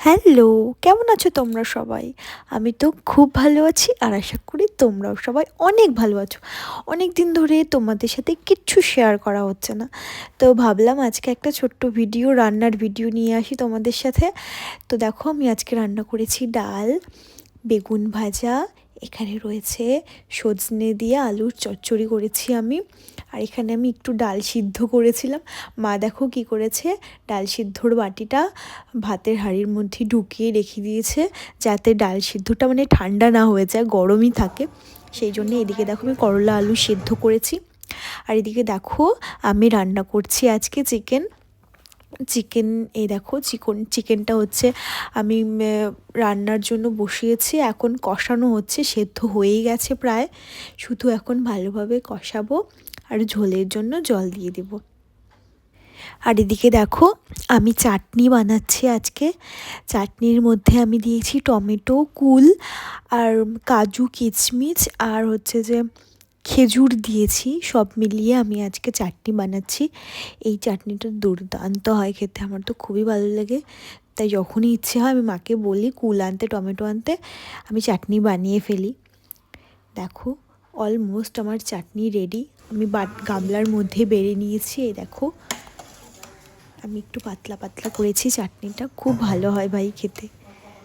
Hello, কেমন আছো তোমরা সবাই? আমি তো খুব ভালো আছি আর আশা করি তোমরাও সবাই অনেক ভালো আছো। অনেক দিন ধরে তোমাদের সাথে কিচ্ছু শেয়ার করা হচ্ছে না। তো ভাবলাম আজকে একটা ছোট্ট ভিডিও, রান্নার ভিডিও নিয়ে আসি তোমাদের সাথে। তো দেখো আমি আজকে রান্না করেছি ডাল, বেগুন ভাজা, এখানে রয়েছে সজনে দিয়ে আলুর চচ্চড়ি করেছি আমি। আর এখানে আমি একটু ডাল সিদ্ধ করেছিলাম। মা দেখো কি করেছে, ডাল সিদ্ধর বাটিটা ভাতের হাঁড়ির মধ্যে ঢুকিয়ে রেখে দিয়েছে, যাতে ডাল সিদ্ধটা মানে ঠান্ডা না হয়ে যায়, গরমই থাকে। সেই জন্য এদিকে দেখো আমি করলা আলু সিদ্ধ করেছি। আর এদিকে দেখো আমি রান্না করছি আজকে চিকেন। এই দেখো চিকেনটা হচ্ছে আমি রান্নার জন্য বসিয়েছি, এখন কষানো হচ্ছে, সেদ্ধ হয়েই গেছে প্রায়, শুধু এখন ভালোভাবে কষাবো আর ঝোলের জন্য জল দিয়ে দেব। আর এদিকে দেখো আমি চাটনি বানাচ্ছি আজকে। চাটনির মধ্যে আমি দিয়েছি টমেটো, কুল আর কাজু, কিশমিশ আর হচ্ছে যে খেজুর দিয়েছি। সব মিলিয়ে আমি আজকে চাটনি বানাচ্ছি। এই চাটনিটা দুর্দান্ত হয় খেতে, আমার তো খুবই ভালো লাগে। তাই যখনই ইচ্ছে হয় আমি মাকে বলি কুল আনতে, টমেটো আনতে, আমি চাটনি বানিয়ে ফেলি। দেখো অলমোস্ট আমার চাটনি রেডি। আমি গামলার মধ্যে বেড়ে নিয়েছি। এই দেখো আমি একটু পাতলা পাতলা করেছি, চাটনিটা খুব ভালো হয় ভাই খেতে।